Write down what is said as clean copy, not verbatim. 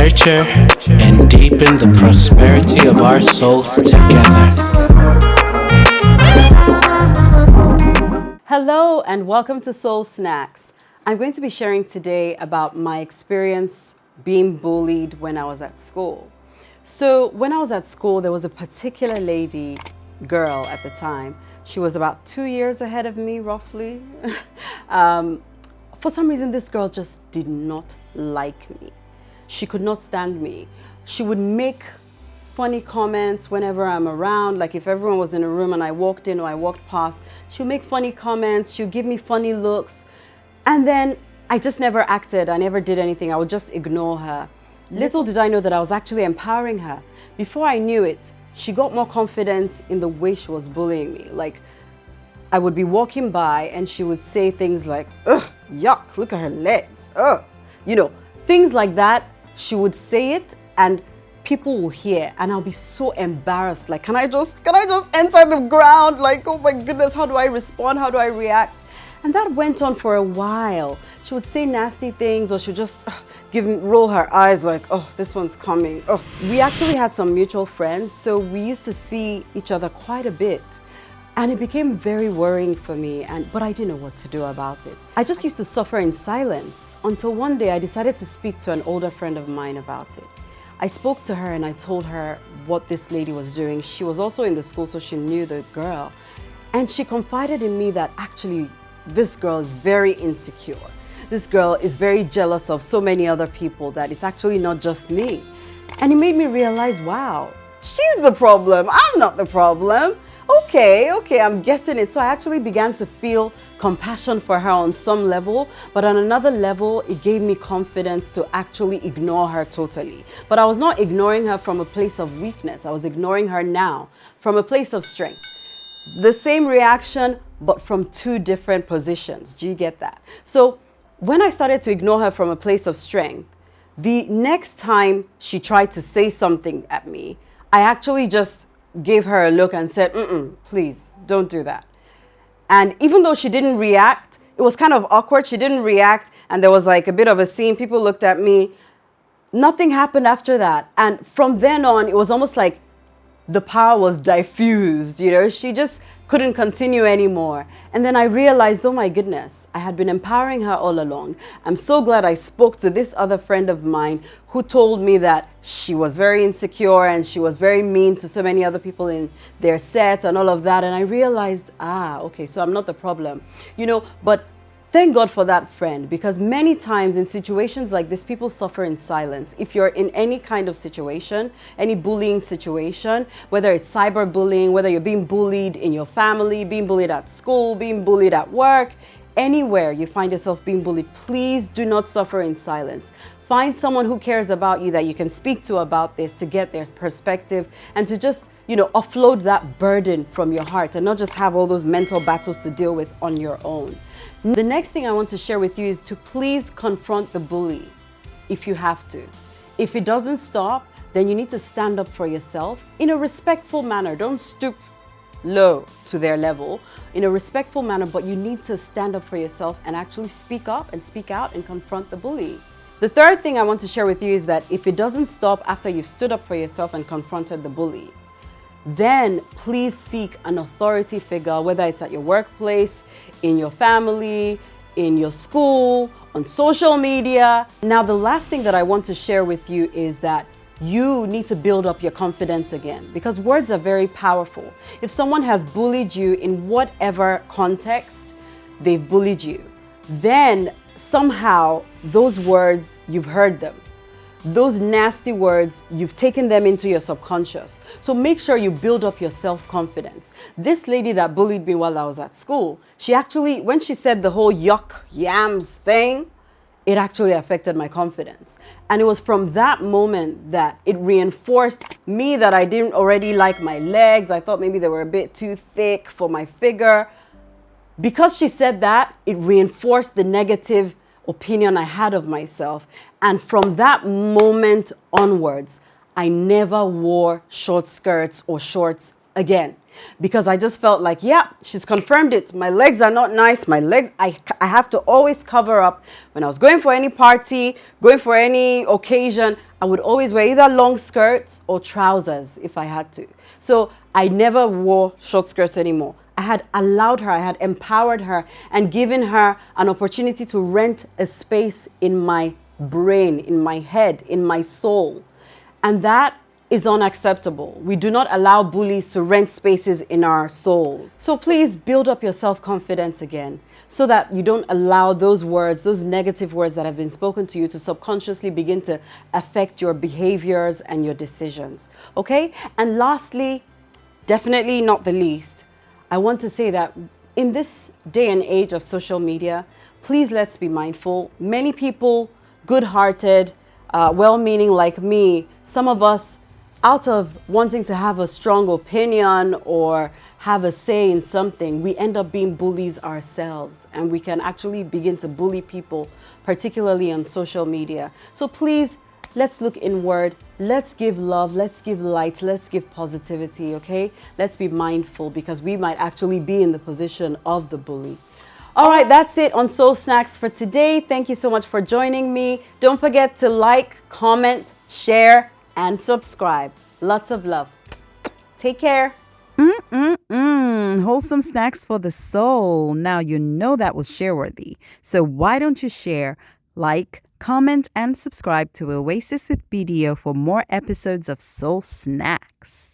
nurture and deepen the prosperity of our souls together. Hello and welcome to Soul Snacks. I'm going to be sharing today about my experience being bullied when I was at school. So when I was at school, there was a particular girl at the time. She was about 2 years ahead of me, roughly. For some reason, this girl just did not like me. She could not stand me. She would make funny comments whenever I'm around. Like if everyone was in a room and I walked in or I walked past, she'll make funny comments. She'll give me funny looks. And then I just never acted. I never did anything. I would just ignore her. Little did I know that I was actually empowering her. Before I knew it, she got more confident in the way she was bullying me. Like I would be walking by and she would say things like, ugh, yuck, look at her legs, ugh. You know, things like that. She would say it and people will hear and I'll be so embarrassed. Like, can I just enter the ground? Like, oh my goodness, how do I respond? How do I react? And that went on for a while. She would say nasty things or she'd just roll her eyes like, oh, this one's coming. Oh. We actually had some mutual friends, so we used to see each other quite a bit. And it became very worrying for me, but I didn't know what to do about it. I just used to suffer in silence until one day I decided to speak to an older friend of mine about it. I spoke to her and I told her what this lady was doing. She was also in the school, so she knew the girl. And she confided in me that actually this girl is very insecure. This girl is very jealous of so many other people that it's actually not just me. And it made me realize, wow, she's the problem. I'm not the problem. Okay, I'm getting it. So I actually began to feel compassion for her on some level, but on another level, it gave me confidence to actually ignore her totally. But I was not ignoring her from a place of weakness. I was ignoring her now from a place of strength. The same reaction, but from two different positions. Do you get that? So when I started to ignore her from a place of strength, the next time she tried to say something at me, I actually just gave her a look and said, please don't do that. And even though she didn't react, it was kind of awkward. She didn't react and there was like a bit of a scene. People looked at me. Nothing happened after that. And from then on, it was almost like the power was diffused, you know, she just couldn't continue anymore. And then I realized, oh my goodness, I had been empowering her all along. I'm so glad I spoke to this other friend of mine who told me that she was very insecure and she was very mean to so many other people in their set and all of that. And I realized, okay, so I'm not the problem, you know, but thank God for that friend, because many times in situations like this, people suffer in silence. If you're in any kind of situation, any bullying situation, whether it's cyberbullying, whether you're being bullied in your family, being bullied at school, being bullied at work, anywhere you find yourself being bullied, please do not suffer in silence. Find someone who cares about you that you can speak to about this to get their perspective and to just, you know, offload that burden from your heart and not just have all those mental battles to deal with on your own. The next thing I want to share with you is to please confront the bully if you have to. If it doesn't stop, then you need to stand up for yourself in a respectful manner. Don't stoop low to their level, in a respectful manner, but you need to stand up for yourself and actually speak up and speak out and confront the bully. The third thing I want to share with you is that if it doesn't stop after you've stood up for yourself and confronted the bully, then please seek an authority figure, whether it's at your workplace, in your family, in your school, on social media. Now, the last thing that I want to share with you is that you need to build up your confidence again, because words are very powerful. If someone has bullied you in whatever context they've bullied you, then somehow those words, you've heard them. Those nasty words, you've taken them into your subconscious. So make sure you build up your self-confidence. This lady that bullied me while I was at school, she actually, when she said the whole yuck, yams thing, it actually affected my confidence. And it was from that moment that it reinforced me that I didn't already like my legs. I thought maybe they were a bit too thick for my figure. Because she said that, it reinforced the negative opinion I had of myself. And from that moment onwards, I never wore short skirts or shorts again. because I just felt like, yeah, she's confirmed it. My legs are not nice. My legs, I have to always cover up. When I was going for any party, going for any occasion, I would always wear either long skirts or trousers if I had to. So I never wore short skirts anymore. I had allowed her, I had empowered her and given her an opportunity to rent a space in my brain, in my head, in my soul. And that is unacceptable. We do not allow bullies to rent spaces in our souls. So please build up your self-confidence again so that you don't allow those words, those negative words that have been spoken to you to subconsciously begin to affect your behaviors and your decisions. Okay? And lastly, definitely not the least, I want to say that in this day and age of social media, please let's be mindful. Many people, good-hearted, well-meaning like me, some of us, out of wanting to have a strong opinion or have a say in something, we end up being bullies ourselves, and we can actually begin to bully people, particularly on social media. So please, let's look inward. Let's give love. Let's give light. Let's give positivity, okay? Let's be mindful because we might actually be in the position of the bully. All right, that's it on Soul Snacks for today. Thank you so much for joining me. Don't forget to like, comment, share, and subscribe. Lots of love. Take care. Wholesome snacks for the soul. Now you know that was share-worthy. So why don't you share, like, comment, and subscribe to Oasis with BDO for more episodes of Soul Snacks.